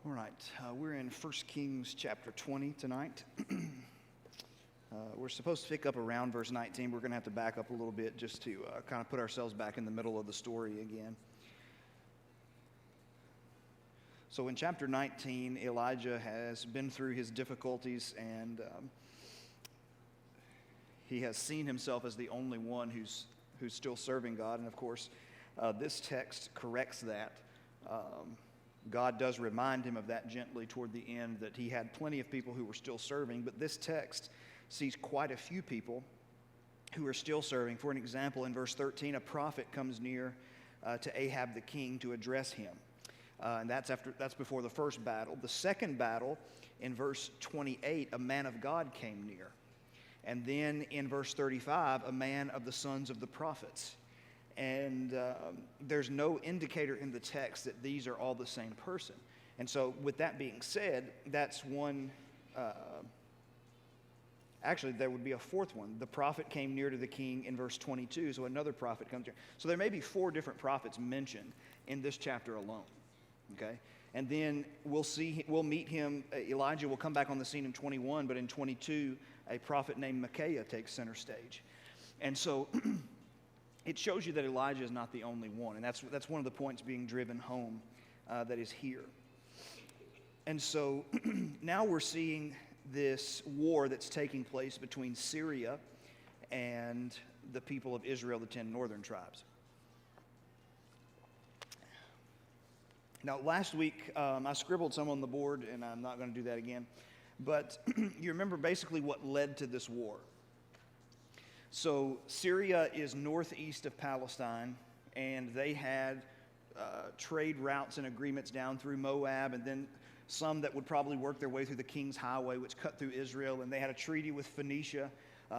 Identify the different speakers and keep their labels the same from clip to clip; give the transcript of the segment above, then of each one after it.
Speaker 1: All right, we're in 1 Kings chapter 20 tonight. We're supposed to pick up around verse 19. We're going to have to back up a little bit just to kind of put ourselves back in the middle of the story again. So in chapter 19, Elijah has been through his difficulties, and he has seen himself as the only one who's still serving God. And of course, this text corrects that. God does remind him of that gently toward the end, that he had plenty of people who were still serving, but this text sees quite a few people who are still serving. For an example, in verse 13, a prophet comes near to Ahab the king to address him. And that's before the first battle. The second battle, in verse 28, a man of God came near. And then in verse 35, a man of the sons of the prophets. And there's no indicator in the text that these are all the same person. And so with that being said, that's one, actually there would be a fourth one. The prophet came near to the king in verse 22, so another prophet comes here. So there may be 4 different prophets mentioned in this chapter alone, okay? And then we'll meet him, Elijah will come back on the scene in 21, but in 22, a prophet named Micaiah takes center stage. And so it shows you that Elijah is not the only one, and that's one of the points being driven home that is here. And so now we're seeing this war that's taking place between Syria and the people of Israel, the 10 northern tribes. Now, last week, I scribbled some on the board, and I'm not going to do that again. But you remember basically what led to this war. So Syria is northeast of Palestine, and they had trade routes and agreements down through Moab, and then some that would probably work their way through the King's Highway, which cut through Israel. And they had a treaty with Phoenicia,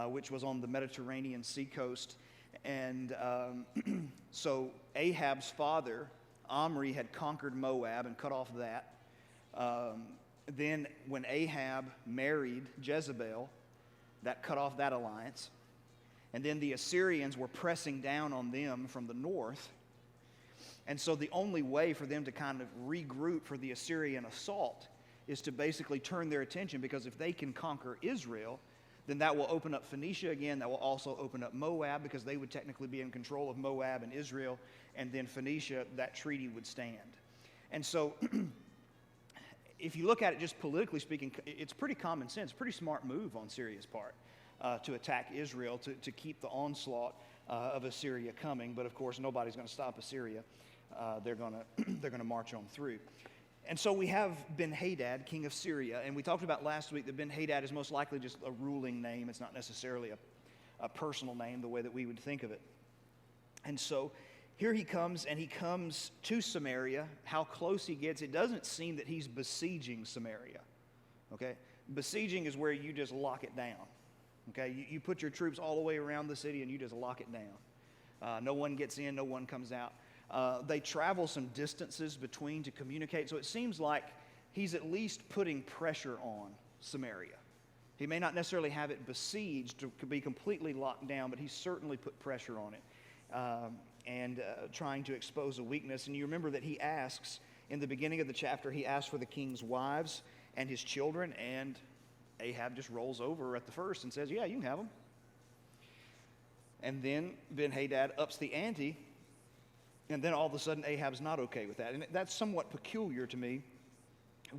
Speaker 1: which was on the Mediterranean sea coast. And so Ahab's father, Omri, had conquered Moab and cut off that. Then when Ahab married Jezebel, that cut off that alliance. And then the Assyrians were pressing down on them from the north. And so the only way for them to kind of regroup for the Assyrian assault is to basically turn their attention, because if they can conquer Israel, then that will open up Phoenicia again. That will also open up Moab, because they would technically be in control of Moab and Israel. And then Phoenicia, that treaty would stand. And so if you look at it just politically speaking, it's pretty common sense, pretty smart move on Syria's part. To attack Israel, to keep the onslaught of Assyria coming. But of course, nobody's going to stop Assyria. They're going to march on through. And so we have Ben-Hadad, king of Syria, and we talked about last week that Ben-Hadad is most likely just a ruling name. It's not necessarily a personal name the way that we would think of it. And so here he comes, and he comes to Samaria. How close he gets, it doesn't seem that he's besieging Samaria. Okay, besieging is where you just lock it down. Okay, you put your troops all the way around the city and you just lock it down. No one gets in, no one comes out. They travel some distances between to communicate, so it seems like he's at least putting pressure on Samaria. He may not necessarily have it besieged to be completely locked down, but he's certainly put pressure on it and trying to expose a weakness. And you remember that he asks, in the beginning of the chapter, he asks for the king's wives and his children, and Ahab just rolls over at the first and says, yeah, you can have them. And then Ben-Hadad ups the ante, and then all of a sudden Ahab's not okay with that. And that's somewhat peculiar to me,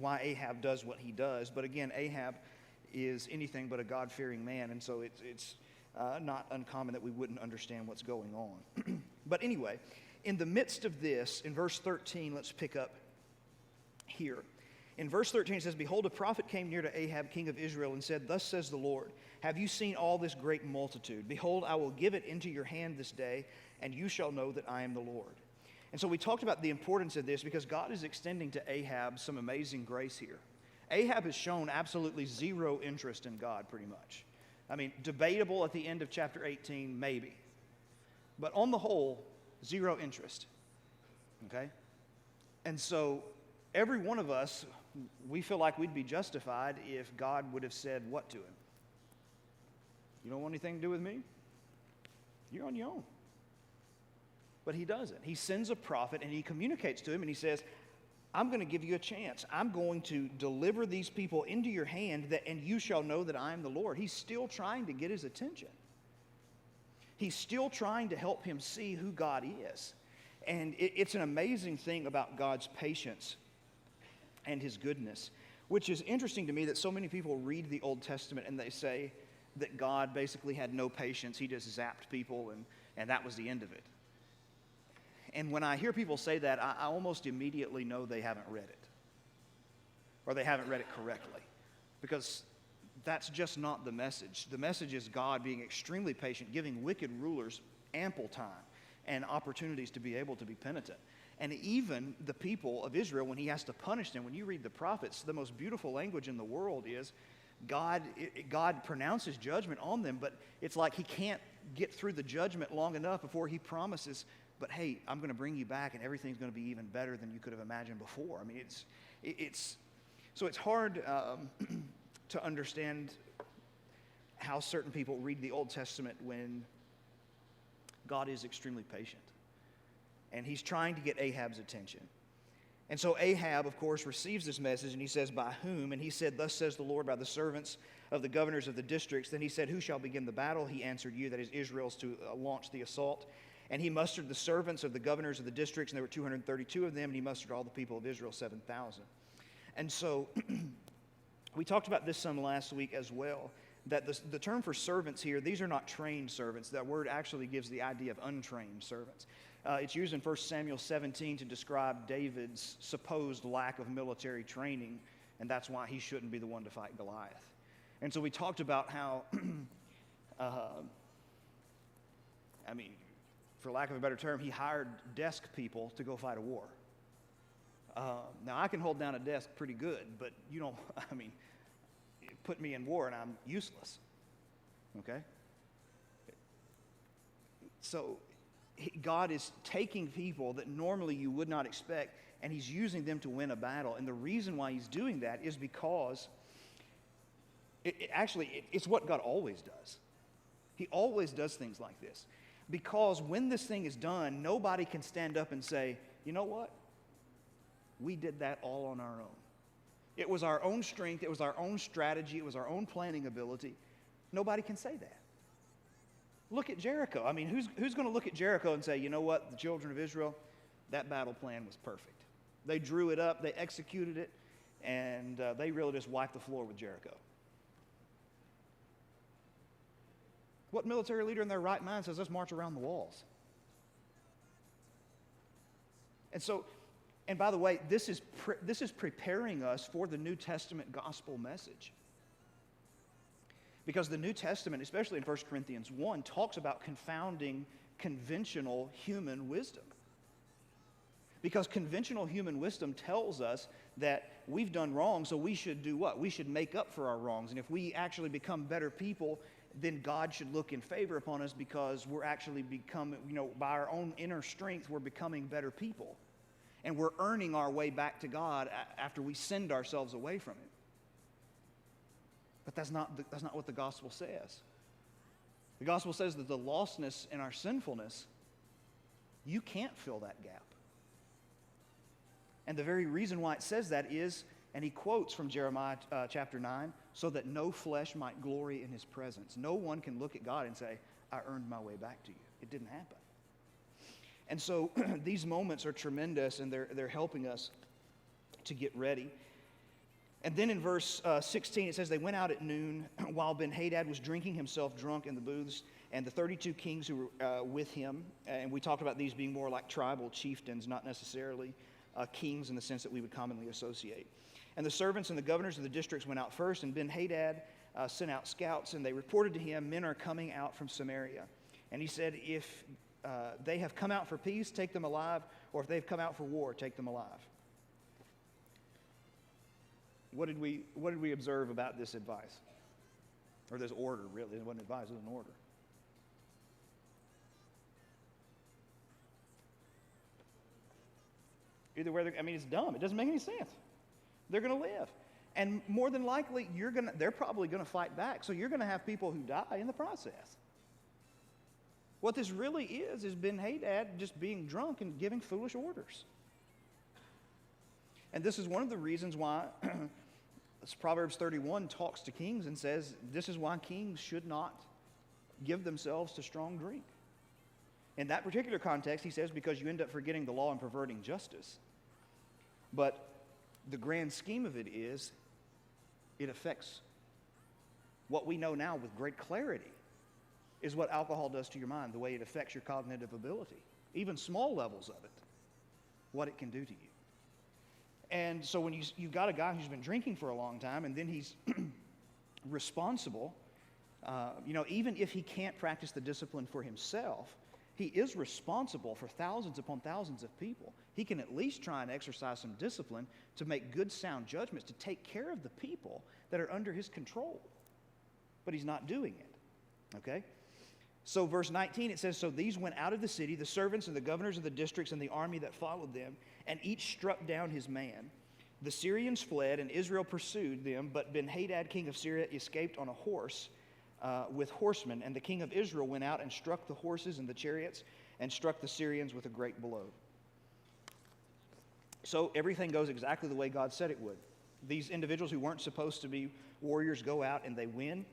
Speaker 1: why Ahab does what he does. But again, Ahab is anything but a God-fearing man, and so it's not uncommon that we wouldn't understand what's going on. But anyway, in the midst of this, in verse 13, let's pick up here. In verse 13 it says, behold, a prophet came near to Ahab, king of Israel, and said, thus says the Lord, have you seen all this great multitude? Behold, I will give it into your hand this day, and you shall know that I am the Lord. And so we talked about the importance of this because God is extending to Ahab some amazing grace here. Ahab has shown absolutely zero interest in God, pretty much. I mean, debatable at the end of chapter 18, maybe. But on the whole, zero interest. Okay? And so every one of us, we feel like we'd be justified if God would have said what to him? You don't want anything to do with me? You're on your own. But he doesn't. He sends a prophet and he communicates to him and he says, I'm going to give you a chance. I'm going to deliver these people into your hand, and you shall know that I am the Lord. He's still trying to get his attention. He's still trying to help him see who God is. And it's an amazing thing about God's patience and his goodness, which is interesting to me that so many people read the Old Testament and they say that God basically had no patience. He just zapped people and that was the end of it. And when I hear people say that, I almost immediately know they haven't read it, or they haven't read it correctly, because that's just not the message. The message is God being extremely patient, giving wicked rulers ample time and opportunities to be able to be penitent. And even the people of Israel, when he has to punish them, when you read the prophets, the most beautiful language in the world is God pronounces judgment on them, but it's like he can't get through the judgment long enough before he promises, but hey, I'm going to bring you back and everything's going to be even better than you could have imagined before. I mean, so it's hard to understand how certain people read the Old Testament when God is extremely patient. And he's trying to get Ahab's attention. And so Ahab, of course, receives this message, and he says, by whom? And he said, thus says the Lord, by the servants of the governors of the districts. Then he said, who shall begin the battle? He answered, you, that is Israel's, to launch the assault. And he mustered the servants of the governors of the districts, and there were 232 of them, and he mustered all the people of Israel, 7,000. And so we talked about this some last week as well, that the term for servants here, these are not trained servants. That word actually gives the idea of untrained servants. It's used in 1 Samuel 17 to describe David's supposed lack of military training, and that's why he shouldn't be the one to fight Goliath. And so we talked about how, for lack of a better term, he hired desk people to go fight a war. Now, I can hold down a desk pretty good, but put me in war and I'm useless, okay? So God is taking people that normally you would not expect, and he's using them to win a battle. And the reason why he's doing that is because it's what God always does. He always does things like this. Because when this thing is done, nobody can stand up and say, you know what? We did that all on our own. It was our own strength. It was our own strategy. It was our own planning ability. Nobody can say that. Look at Jericho. I mean, who's going to look at Jericho and say, you know what, the children of Israel, that battle plan was perfect. They drew it up, they executed it, and they really just wiped the floor with Jericho. What military leader in their right mind says, let's march around the walls? And by the way, this is preparing us for the New Testament gospel message. Because the New Testament, especially in 1 Corinthians 1, talks about confounding conventional human wisdom. Because conventional human wisdom tells us that we've done wrong, so we should do what? We should make up for our wrongs. And if we actually become better people, then God should look in favor upon us because we're actually becoming, by our own inner strength, we're becoming better people. And we're earning our way back to God after we send ourselves away from him. But that's not what the gospel says. The gospel says that the lostness in our sinfulness, you can't fill that gap. And the very reason why it says that is, and he quotes from Jeremiah chapter 9, so that no flesh might glory in his presence. No one can look at God and say, I earned my way back to you. It didn't happen. And so these moments are tremendous, and they're helping us to get ready. And then in verse 16, it says, they went out at noon while Ben-Hadad was drinking himself drunk in the booths, and the 32 kings who were with him, and we talked about these being more like tribal chieftains, not necessarily kings in the sense that we would commonly associate. And the servants and the governors of the districts went out first, and Ben-Hadad sent out scouts, and they reported to him, men are coming out from Samaria. And he said, if they have come out for peace, take them alive, or if they've come out for war, take them alive. What did we observe about this advice? Or this order, really. It wasn't advice, it was an order. Either way, it's dumb. It doesn't make any sense. They're going to live. And more than likely, they're probably going to fight back. So you're going to have people who die in the process. What this really is Ben-Hadad just being drunk and giving foolish orders. And this is one of the reasons why Proverbs 31 talks to kings and says this is why kings should not give themselves to strong drink. In that particular context, he says, because you end up forgetting the law and perverting justice. But the grand scheme of it is, it affects what we know now with great clarity is what alcohol does to your mind, the way it affects your cognitive ability, even small levels of it, what it can do to you. And so when you've got a guy who's been drinking for a long time, and then he's responsible, even if he can't practice the discipline for himself, he is responsible for thousands upon thousands of people. He can at least try and exercise some discipline to make good, sound judgments, to take care of the people that are under his control. But he's not doing it, okay? So verse 19, it says, so these went out of the city, the servants and the governors of the districts and the army that followed them, and each struck down his man. The Syrians fled, and Israel pursued them, but Ben-Hadad, king of Syria, escaped on a horse with horsemen, and the king of Israel went out and struck the horses and the chariots and struck the Syrians with a great blow. So everything goes exactly the way God said it would. These individuals who weren't supposed to be warriors go out and they win.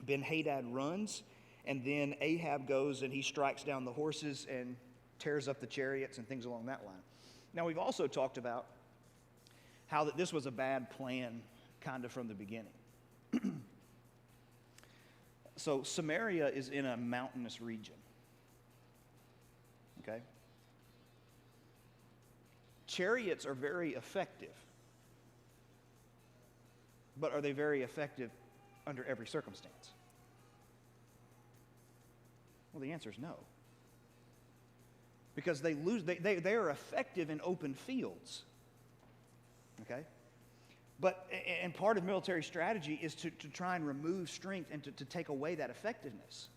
Speaker 1: Ben-Hadad runs, and then Ahab goes and he strikes down the horses and tears up the chariots and things along that line. Now, we've also talked about how that this was a bad plan kind of from the beginning. So Samaria is in a mountainous region, okay? Chariots are very effective, but are they very effective under every circumstance? Well, the answer is no. Because they are effective in open fields, okay? And part of military strategy is to try and remove strength and to take away that effectiveness.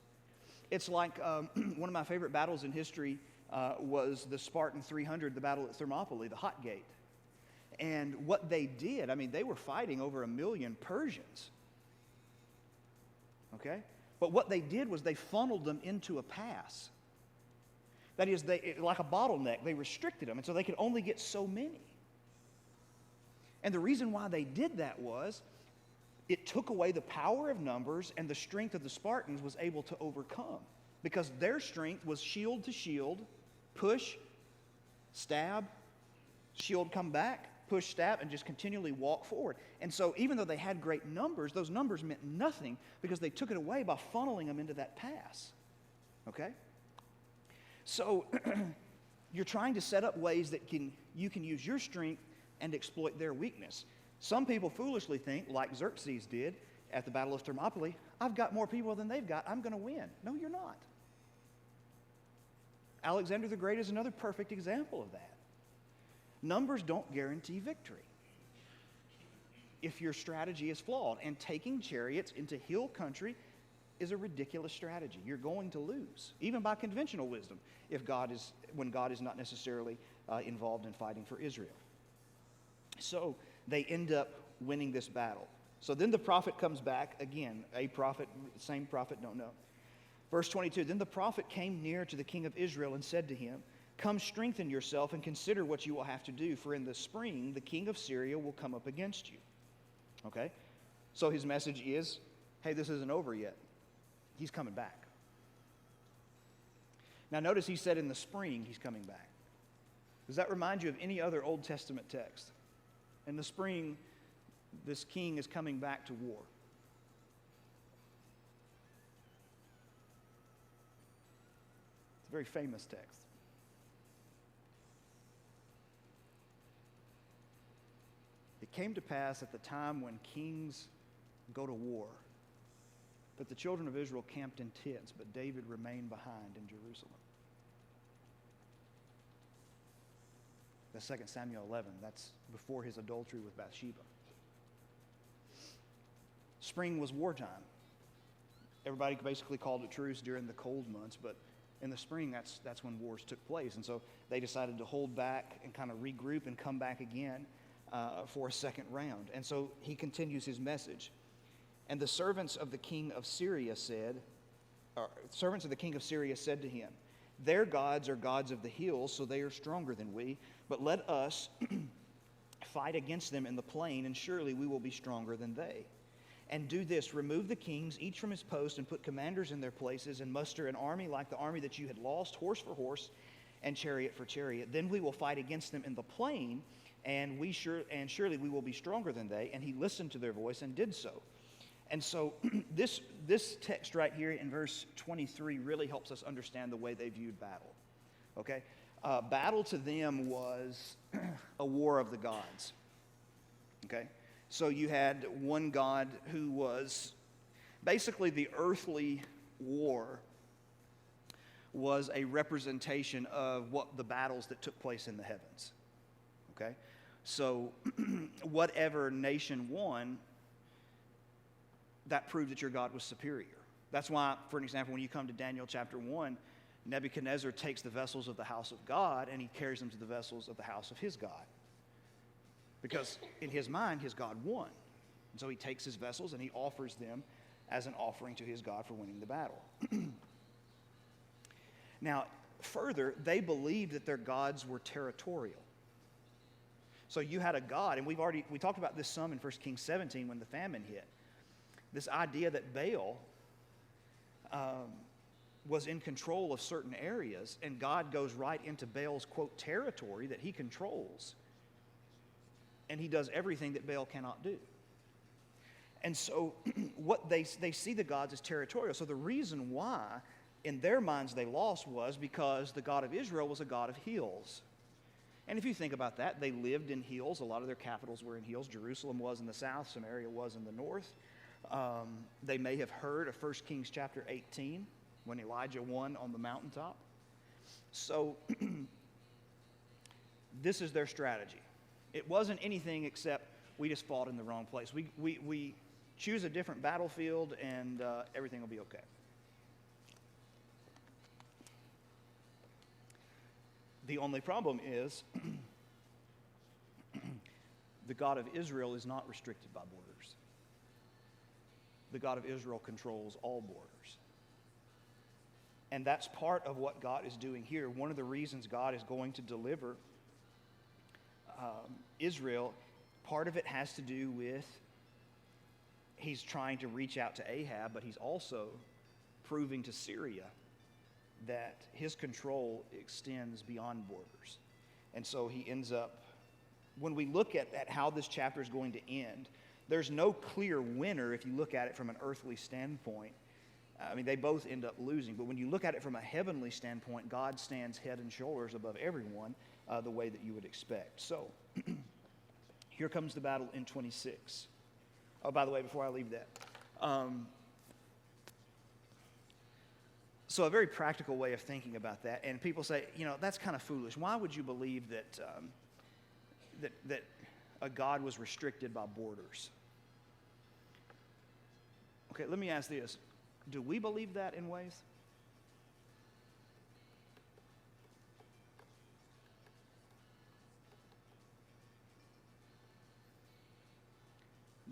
Speaker 1: It's like one of my favorite battles in history was the Spartan 300, the battle at Thermopylae, the Hot Gate. And what they did, they were fighting over 1 million Persians. Okay? But what they did was they funneled them into a pass. That is, like a bottleneck, they restricted them, and so they could only get so many. And the reason why they did that was it took away the power of numbers, and the strength of the Spartans was able to overcome. Because their strength was shield to shield, push, stab, shield come back, push, stab, and just continually walk forward. And so even though they had great numbers, those numbers meant nothing because they took it away by funneling them into that pass. Okay? So you're trying to set up ways that you can use your strength and exploit their weakness. Some people foolishly think, like Xerxes did at the Battle of Thermopylae, I've got more people than they've got, I'm going to win. No, you're not. Alexander the Great is another perfect example of that. Numbers don't guarantee victory if your strategy is flawed. And taking chariots into hill country is a ridiculous strategy. You're going to lose, even by conventional wisdom, when God is not necessarily involved in fighting for Israel. So they end up winning this battle. So then the prophet comes back again. A prophet, same prophet, don't know. Verse 22, then the prophet came near to the king of Israel and said to him, come strengthen yourself and consider what you will have to do, for in the spring the king of Syria will come up against you. Okay? So his message is, hey, this isn't over yet. He's coming back. Now notice he said in the spring he's coming back. Does that remind you of any other Old Testament text? In the spring, this king is coming back to war. It's a very famous text. It came to pass at the time when kings go to war that the children of Israel camped in tents, but David remained behind in Jerusalem. That's 2 Samuel 11. That's before his adultery with Bathsheba. Spring was wartime. Everybody basically called it truce during the cold months, but in the spring, that's when wars took place. And so they decided to hold back and kind of regroup and come back again for a second round. And so he continues his message. And the servants of the king of Syria said to him, their gods are gods of the hills, so they are stronger than we. But let us fight against them in the plain, and surely we will be stronger than they. And do this, remove the kings, each from his post, and put commanders in their places, and muster an army like the army that you had lost, horse for horse, and chariot for chariot. Then we will fight against them in the plain, and surely we will be stronger than they. And he listened to their voice and did so. And so this text right here in verse 23 really helps us understand the way they viewed battle. Okay? Battle to them was a war of the gods. Okay? So you had one god who was basically the earthly war was a representation of what the battles that took place in the heavens. Okay? So whatever nation won, that proved that your God was superior. That's why, for an example, when you come to Daniel chapter 1, Nebuchadnezzar takes the vessels of the house of God and he carries them to the vessels of the house of his God. Because in his mind, his God won. And so he takes his vessels and he offers them as an offering to his God for winning the battle. Now, further, they believed that their gods were territorial. So you had a God, and we talked about this some in 1 Kings 17 when the famine hit. This idea that Baal was in control of certain areas, and God goes right into Baal's, quote, territory that he controls. And he does everything that Baal cannot do. And so what they see the gods as territorial. So the reason why in their minds they lost was because the God of Israel was a God of hills. And if you think about that, they lived in hills. A lot of their capitals were in hills. Jerusalem was in the south. Samaria was in the north. They may have heard of 1 Kings chapter 18 when Elijah won on the mountaintop. So this is their strategy. It wasn't anything except we just fought in the wrong place. We choose a different battlefield and everything will be okay. The only problem is the God of Israel is not restricted by borders. The God of Israel controls all borders. And that's part of what God is doing here. One of the reasons God is going to deliver Israel, part of it has to do with he's trying to reach out to Ahab, but he's also proving to Syria that his control extends beyond borders. And so he ends up, when we look at how this chapter is going to end, there's no clear winner if you look at it from an earthly standpoint. I mean, they both end up losing. But when you look at it from a heavenly standpoint, God stands head and shoulders above everyone the way that you would expect. So here comes the battle in 26. Oh, by the way, before I leave that, so a very practical way of thinking about that, and people say, that's kind of foolish. Why would you believe that that a God was restricted by borders? Okay, let me ask this. Do we believe that in ways?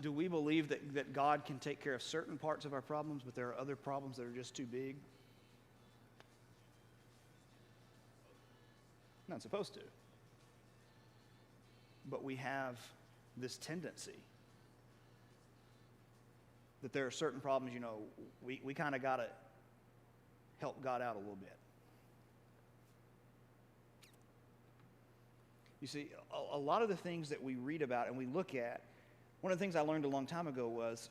Speaker 1: Do we believe that God can take care of certain parts of our problems, but there are other problems that are just too big? Not supposed to. But we have this tendency that there are certain problems, we kind of got to help God out a little bit. You see, a lot of the things that we read about and we look at, one of the things I learned a long time ago was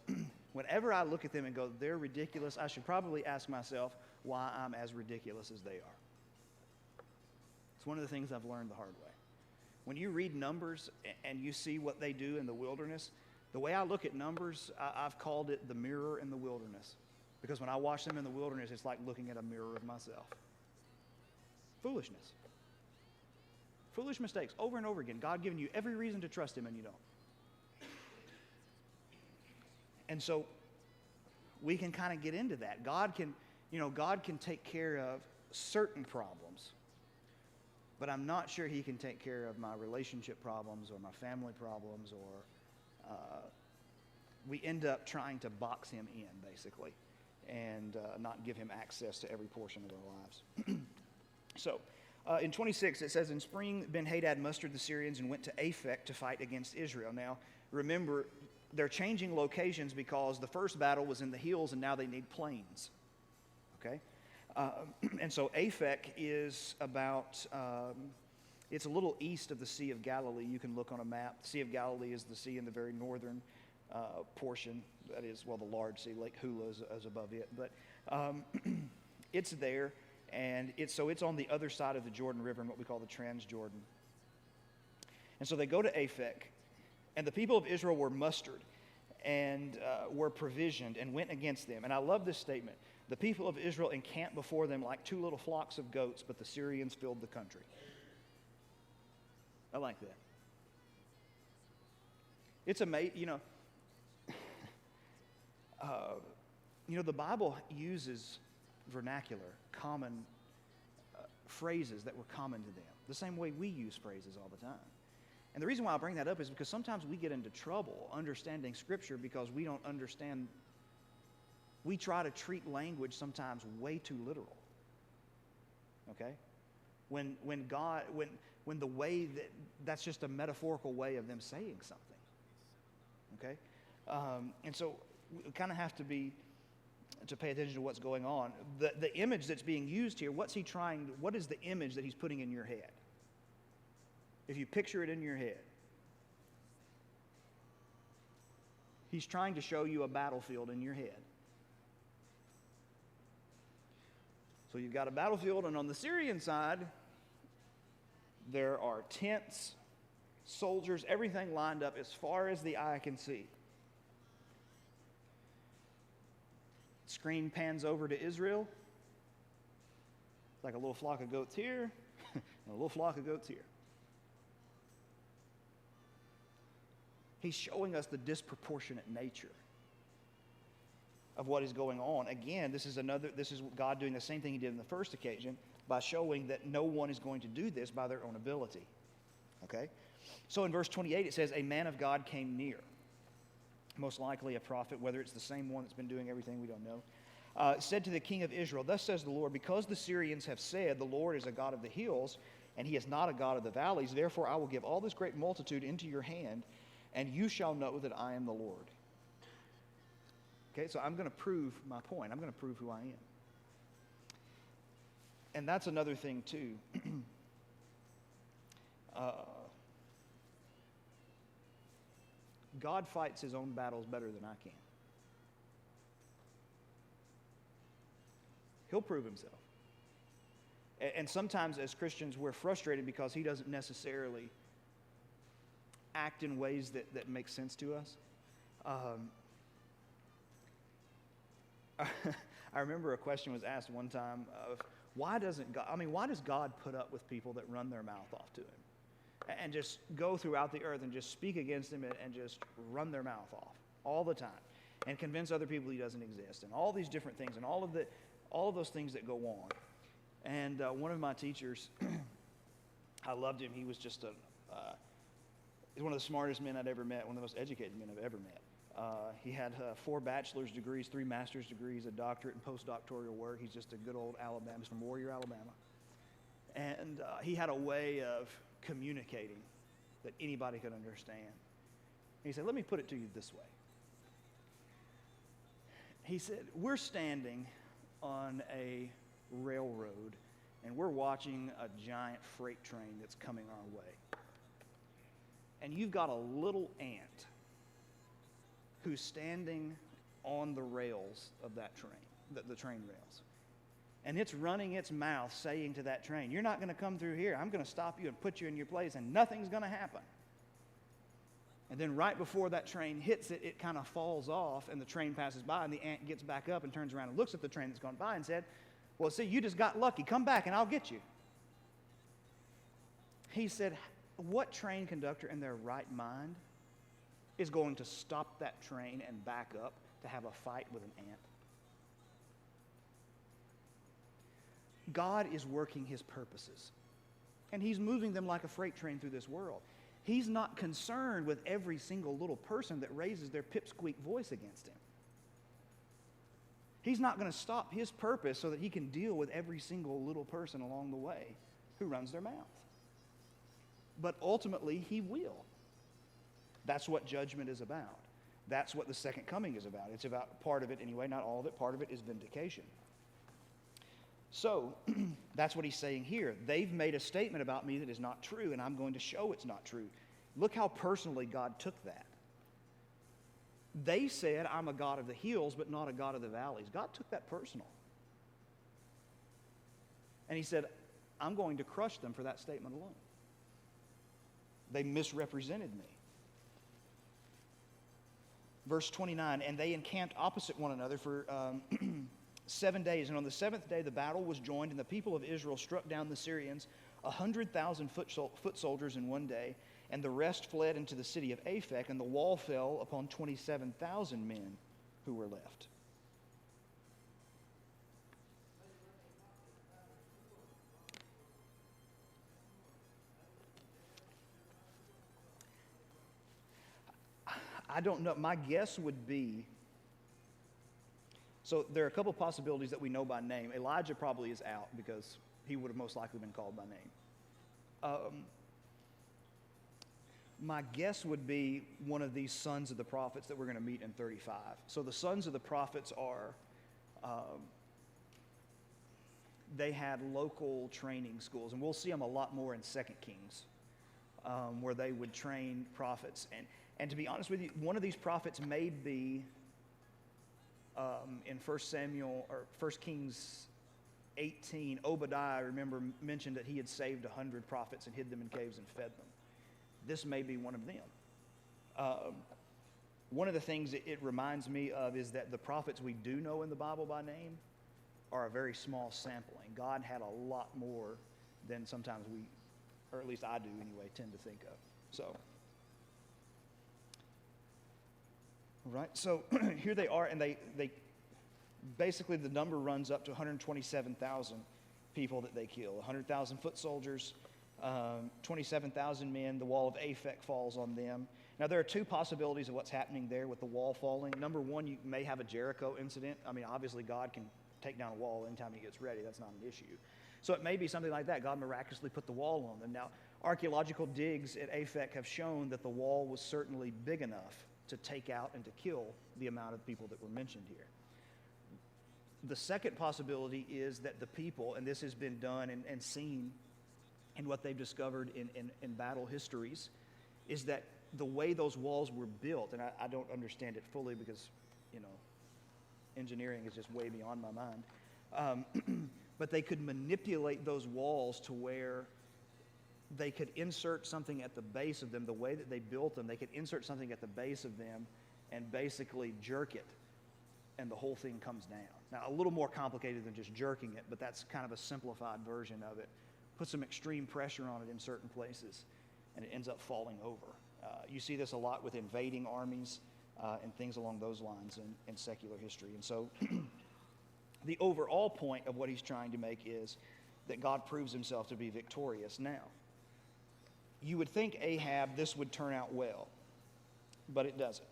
Speaker 1: whenever I look at them and go, they're ridiculous, I should probably ask myself why I'm as ridiculous as they are. It's one of the things I've learned the hard way. When you read Numbers and you see what they do in the wilderness, the way I look at Numbers, I've called it the mirror in the wilderness. Because when I watch them in the wilderness, it's like looking at a mirror of myself. Foolishness. Foolish mistakes over and over again. God giving you every reason to trust Him and you don't. And so we can kind of get into that. God can take care of certain problems. But I'm not sure He can take care of my relationship problems or my family problems, or we end up trying to box Him in, basically, and not give Him access to every portion of our lives. So In 26, it says, in spring, Ben-Hadad mustered the Syrians and went to Aphek to fight against Israel. Now, remember, they're changing locations because the first battle was in the hills and now they need plains. Okay? And so Aphek is about, it's a little east of the Sea of Galilee. You can look on a map. The Sea of Galilee is the sea in the very northern portion. That is, well, the large sea, Lake Hula is above it. But it's there, and it's on the other side of the Jordan River in what we call the Transjordan. And so they go to Aphek, and the people of Israel were mustered and were provisioned and went against them. And I love this statement. The people of Israel encamped before them like two little flocks of goats, but the Syrians filled the country. I like that. It's amazing, the Bible uses vernacular, common phrases that were common to them, the same way we use phrases all the time. And the reason why I bring that up is because sometimes we get into trouble understanding Scripture because we don't understand. We try to treat language sometimes way too literal. Okay? When the way that's just a metaphorical way of them saying something. Okay? And so we kind of have to pay attention to what's going on. The image that's being used here, what is the image that he's putting in your head? If you picture it in your head, he's trying to show you a battlefield in your head. So you've got a battlefield, and on the Syrian side, there are tents, soldiers, everything lined up as far as the eye can see. Screen pans over to Israel. It's like a little flock of goats here, and a little flock of goats here. He's showing us the disproportionate nature of what is going on. Again, this is God doing the same thing he did in the first occasion by showing that no one is going to do this by their own ability. Okay? So in verse 28 it says, a man of God came near. Most likely a prophet, whether it's the same one that's been doing everything, we don't know. Said to the king of Israel, thus says the Lord, because the Syrians have said, the Lord is a God of the hills, and he is not a God of the valleys, therefore I will give all this great multitude into your hand, and you shall know that I am the Lord. Okay, so I'm going to prove my point. I'm going to prove who I am. And that's another thing, too. God fights his own battles better than I can. He'll prove himself. And sometimes as Christians, we're frustrated because he doesn't necessarily act in ways that make sense to us. I remember a question was asked one time of why does God put up with people that run their mouth off to him and just go throughout the earth and just speak against him and just run their mouth off all the time and convince other people he doesn't exist and all these different things and all of those things that go on. And one of my teachers, I loved him. He was just he's one of the smartest men I'd ever met, one of the most educated men I've ever met. He had 4 bachelor's degrees, 3 master's degrees, a doctorate, and postdoctoral work. He's just a good old Alabama. He's from Warrior, Alabama. And he had a way of communicating that anybody could understand. And he said, let me put it to you this way. He said, we're standing on a railroad, and we're watching a giant freight train that's coming our way. And you've got a little ant who's standing on the rails of that train, the train rails. And it's running its mouth saying to that train, you're not going to come through here. I'm going to stop you and put you in your place, and nothing's going to happen. And then right before that train hits it, it kind of falls off, and the train passes by, and the ant gets back up and turns around and looks at the train that's gone by and said, well, see, you just got lucky. Come back, and I'll get you. He said, what train conductor in their right mind is going to stop that train and back up to have a fight with an ant? God is working his purposes, and he's moving them like a freight train through this world. He's not concerned with every single little person that raises their pipsqueak voice against him. He's not going to stop his purpose so that he can deal with every single little person along the way who runs their mouth. But ultimately, he will. That's what judgment is about. That's what the second coming is about. It's about part of it anyway, not all of it. Part of it is vindication. So, that's what he's saying here. They've made a statement about me that is not true, and I'm going to show it's not true. Look how personally God took that. They said, I'm a God of the hills, but not a God of the valleys. God took that personal. And he said, I'm going to crush them for that statement alone. They misrepresented me. Verse 29, and they encamped opposite one another for 7 days. And on the seventh day, the battle was joined, and the people of Israel struck down the Syrians, 100,000 foot soldiers in one day. And the rest fled into the city of Aphek, and the wall fell upon 27,000 men who were left. I don't know. My guess would be, so there are a couple possibilities that we know by name. Elijah probably is out because he would have most likely been called by name. My guess would be one of these sons of the prophets that we're going to meet in 35. So the sons of the prophets are, they had local training schools, and we'll see them a lot more in 2 Kings, where they would train prophets. And to be honest with you, one of these prophets may be in 1 Samuel or 1 Kings 18. Obadiah, I remember, mentioned that he had saved 100 prophets and hid them in caves and fed them. This may be one of them. One of the things it reminds me of is that the prophets we do know in the Bible by name are a very small sampling. God had a lot more than sometimes we, or at least I do anyway, tend to think of. So, right, so here they are, and they basically the number runs up to 127,000 people that they kill. 100,000 foot soldiers, 27,000 men. The wall of Aphek falls on them. Now, there are two possibilities of what's happening there with the wall falling. Number one, you may have a Jericho incident. I mean, obviously, God can take down a wall anytime he gets ready. That's not an issue. So it may be something like that. God miraculously put the wall on them. Now, archaeological digs at Aphek have shown that the wall was certainly big enough to take out and to kill the amount of people that were mentioned here. The second possibility is that the people, and this has been done and seen in what they've discovered in battle histories, is that the way those walls were built, and I don't understand it fully because, engineering is just way beyond my mind, but they could manipulate those walls to where they could insert something at the base of them. The way that they built them, they could insert something at the base of them and basically jerk it, and the whole thing comes down. Now, a little more complicated than just jerking it, but that's kind of a simplified version of it. Put some extreme pressure on it in certain places, and it ends up falling over. You see this a lot with invading armies and things along those lines in secular history. And so the overall point of what he's trying to make is that God proves himself to be victorious. Now, you would think Ahab, this would turn out well, but it doesn't.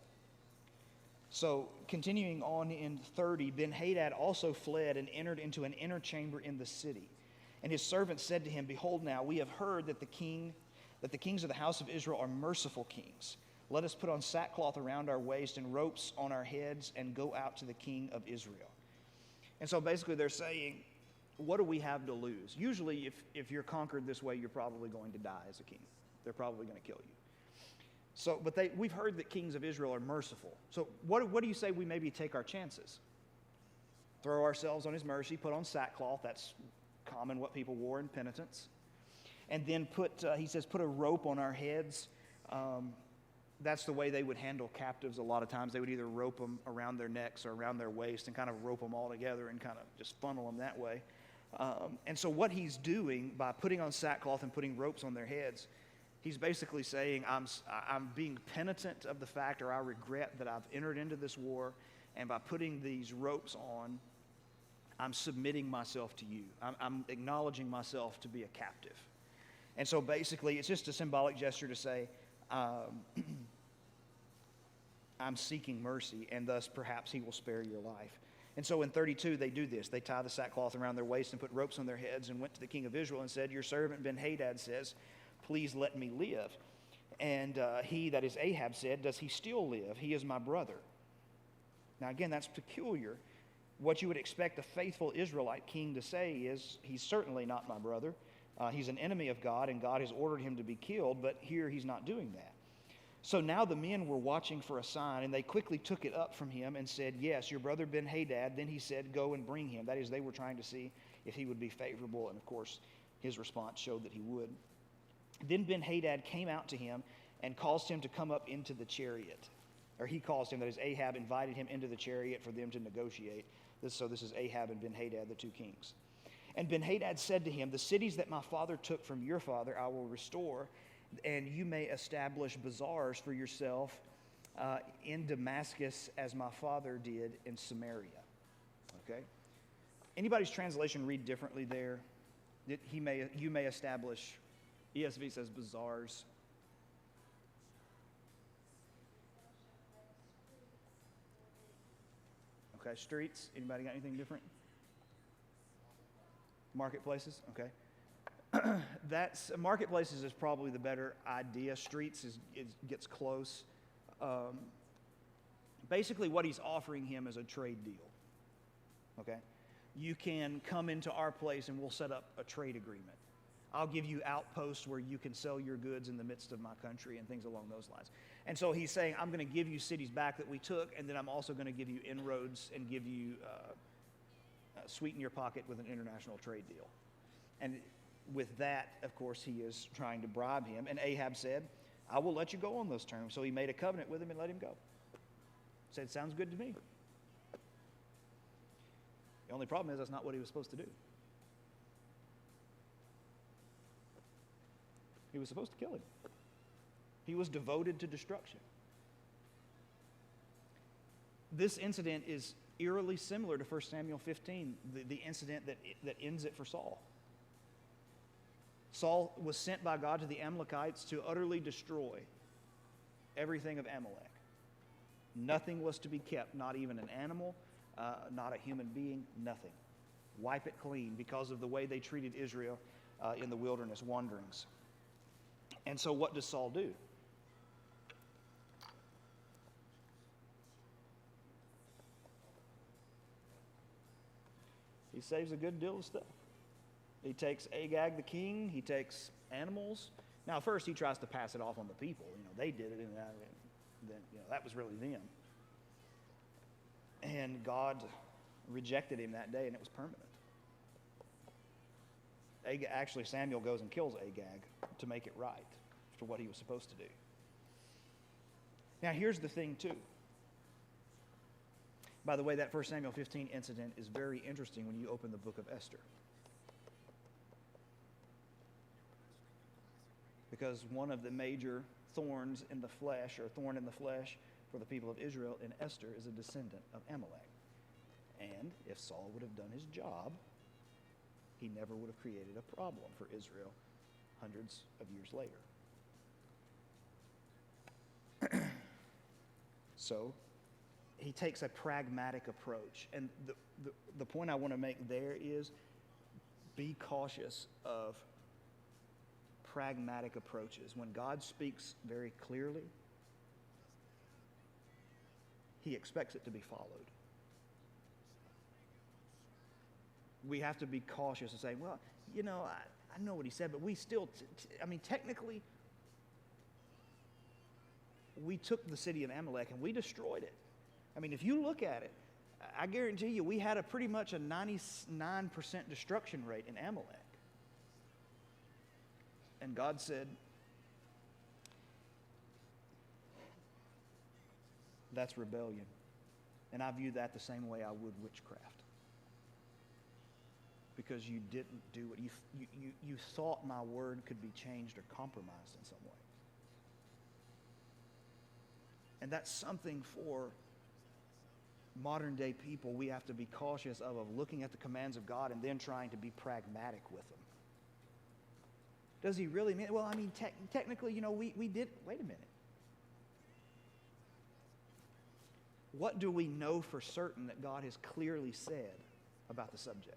Speaker 1: So continuing on in 30, Ben-Hadad also fled and entered into an inner chamber in the city. And his servants said to him, behold, now we have heard that the kings of the house of Israel are merciful kings. Let us put on sackcloth around our waist and ropes on our heads and go out to the king of Israel. And so basically they're saying, what do we have to lose? Usually if you're conquered this way, you're probably going to die as a king. They're probably going to kill you. So, but we've heard that kings of Israel are merciful. So what do you say we maybe take our chances? Throw ourselves on his mercy, put on sackcloth. That's common what people wore in penitence. And then he says, put a rope on our heads. That's the way they would handle captives a lot of times. They would either rope them around their necks or around their waist and kind of rope them all together and kind of just funnel them that way. And so what he's doing by putting on sackcloth and putting ropes on their heads, he's basically saying, I'm being penitent of the fact, or I regret that I've entered into this war, and by putting these ropes on, I'm submitting myself to you. I'm acknowledging myself to be a captive. And so basically, it's just a symbolic gesture to say, I'm seeking mercy, and thus perhaps he will spare your life. And so in 32, they do this. They tie the sackcloth around their waist and put ropes on their heads and went to the king of Israel and said, your servant Ben-Hadad says, please let me live. And he, that is Ahab, said, does he still live? He is my brother. Now again, that's peculiar. What you would expect a faithful Israelite king to say is, he's certainly not my brother. He's an enemy of God, and God has ordered him to be killed, but here he's not doing that. So now the men were watching for a sign, and they quickly took it up from him and said, yes, your brother Ben-Hadad. Then he said, go and bring him. That is, they were trying to see if he would be favorable, and of course, his response showed that he would. Then Ben-Hadad came out to him and caused him to come up into the chariot. Or he caused him, that is, Ahab invited him into the chariot for them to negotiate. So this is Ahab and Ben-Hadad, the two kings. And Ben-Hadad said to him, the cities that my father took from your father I will restore, and you may establish bazaars for yourself in Damascus as my father did in Samaria. Okay? Anybody's translation read differently there? You may establish, ESV says bazaars. Okay, streets. Anybody got anything different? Marketplaces. Okay. Marketplaces is probably the better idea. Streets gets close. Basically, what he's offering him is a trade deal. Okay, you can come into our place and we'll set up a trade agreement. I'll give you outposts where you can sell your goods in the midst of my country and things along those lines. And so he's saying, I'm going to give you cities back that we took, and then I'm also going to give you inroads and give you sweeten your pocket with an international trade deal. And with that, of course, he is trying to bribe him. And Ahab said, I will let you go on those terms. So he made a covenant with him and let him go. Said, sounds good to me. The only problem is that's not what he was supposed to do. He was supposed to kill him. He was devoted to destruction. This incident is eerily similar to 1 Samuel 15, the incident that ends it for Saul. Saul was sent by God to the Amalekites to utterly destroy everything of Amalek. Nothing was to be kept, not even an animal, not a human being, nothing. Wipe it clean because of the way they treated Israel in the wilderness wanderings. And so what does Saul do? He saves a good deal of stuff. He takes Agag the king. He takes animals. Now, first he tries to pass it off on the people. They did it, and then that was really them. And God rejected him that day, and it was permanent. Actually, Samuel goes and kills Agag to make it right for what he was supposed to do. Now, here's the thing, too. By the way, that 1 Samuel 15 incident is very interesting when you open the book of Esther. Because one of the major thorns in the flesh, or thorn in the flesh, for the people of Israel in Esther is a descendant of Amalek. And if Saul would have done his job, he never would have created a problem for Israel hundreds of years later. So he takes a pragmatic approach. And the point I want to make there is be cautious of pragmatic approaches. When God speaks very clearly, he expects it to be followed. We have to be cautious and say, well, I know what he said, but we still, technically, we took the city of Amalek and we destroyed it. If you look at it, I guarantee you we had pretty much a 99% destruction rate in Amalek. And God said, that's rebellion. And I view that the same way I would witchcraft. Because you didn't do it. You thought my word could be changed or compromised in some way. And that's something for modern day people we have to be cautious of looking at the commands of God and then trying to be pragmatic with them. Does he really mean it? Well, technically, we did. Wait a minute. what do we know for certain that God has clearly said about the subject?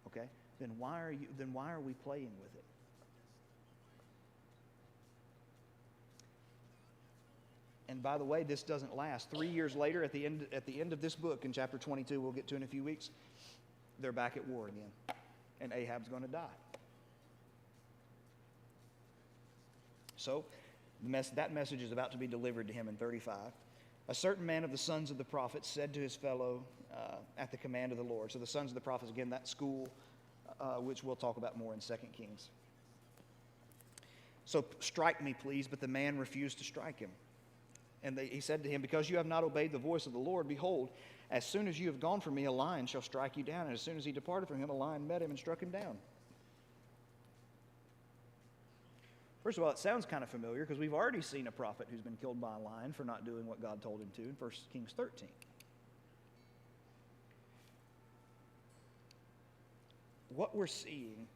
Speaker 1: Okay? Then why are we playing with it? And by the way, this doesn't last. 3 years later, at the end of this book, in chapter 22, we'll get to in a few weeks, they're back at war again. And Ahab's going to die. So, that message is about to be delivered to him in 35. A certain man of the sons of the prophets said to his fellow at the command of the Lord. So the sons of the prophets, again, that school, which we'll talk about more in 2 Kings. So strike me, please, but the man refused to strike him. And he said to him, because you have not obeyed the voice of the Lord, behold, as soon as you have gone from me, a lion shall strike you down. And as soon as he departed from him, a lion met him and struck him down. First of all, it sounds kind of familiar because we've already seen a prophet who's been killed by a lion for not doing what God told him to in 1 Kings 13. What we're seeing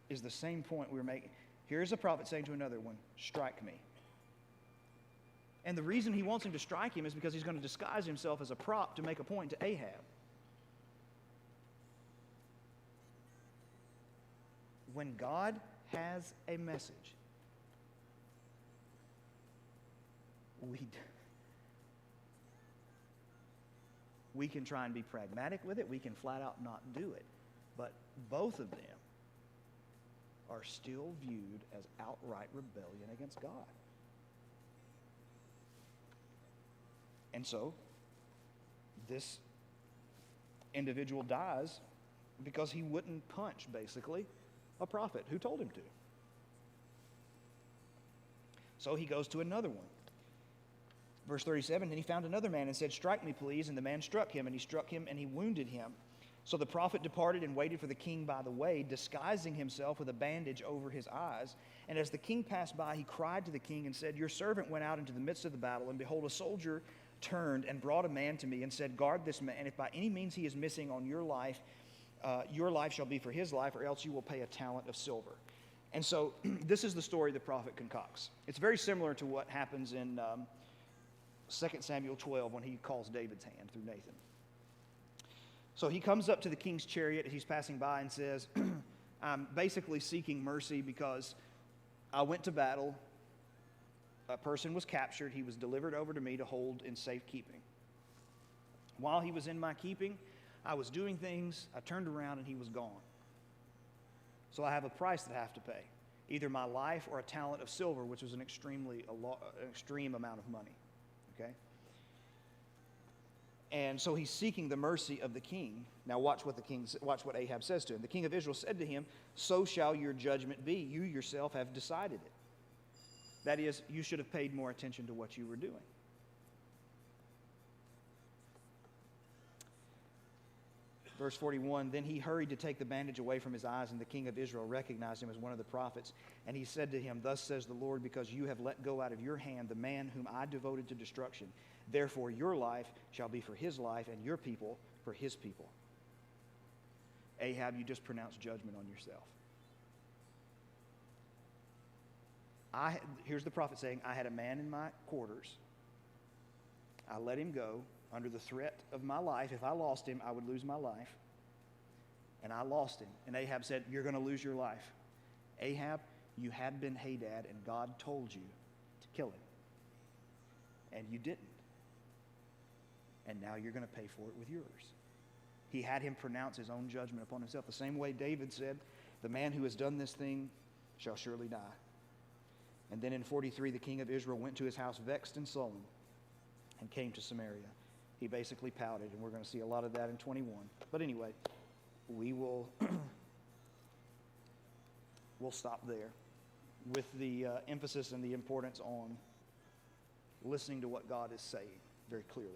Speaker 1: is the same point we were making. Here's a prophet saying to another one, strike me. And the reason he wants him to strike him is because he's going to disguise himself as a prop to make a point to Ahab. When God has a message, we can try and be pragmatic with it. We can flat out not do it. But both of them are still viewed as outright rebellion against God. And so, this individual dies because he wouldn't punch, basically, a prophet who told him to. So he goes to another one. Verse 37, and he found another man and said, strike me, please. And the man struck him, and he struck him, and he wounded him. So the prophet departed and waited for the king by the way, disguising himself with a bandage over his eyes. And as the king passed by, he cried to the king and said, your servant went out into the midst of the battle, and behold, a soldier turned and brought a man to me and said, guard this man, and if by any means he is missing on your life shall be for his life, or else you will pay a talent of silver. And so this is the story the prophet concocts. It's very similar to what happens in 2 Samuel 12 when he calls David's hand through Nathan. So he comes up to the king's chariot as he's passing by and says, I'm basically seeking mercy because I went to battle. A person was captured. He was delivered over to me to hold in safekeeping. While he was in my keeping, I was doing things. I turned around and he was gone. So I have a price that I have to pay, either my life or a talent of silver, which was an extreme amount of money. Okay? And so he's seeking the mercy of the king. Now watch what Ahab says to him. The king of Israel said to him, so shall your judgment be. You yourself have decided it. That is, you should have paid more attention to what you were doing. Verse 41, then he hurried to take the bandage away from his eyes, and the king of Israel recognized him as one of the prophets. And he said to him, thus says the Lord, because you have let go out of your hand the man whom I devoted to destruction. Therefore your life shall be for his life, and your people for his people. Ahab, you just pronounced judgment on yourself. Here's the prophet saying, I had a man in my quarters. I let him go under the threat of my life. If I lost him, I would lose my life. And I lost him. And Ahab said, you're going to lose your life. Ahab, you had been Hadad, and God told you to kill him. And you didn't. And now you're going to pay for it with yours. He had him pronounce his own judgment upon himself. The same way David said, the man who has done this thing shall surely die. And then in 43, the king of Israel went to his house vexed and sullen and came to Samaria. He basically pouted, and we're going to see a lot of that in 21. But anyway, we'll stop there with the emphasis and the importance on listening to what God is saying very clearly.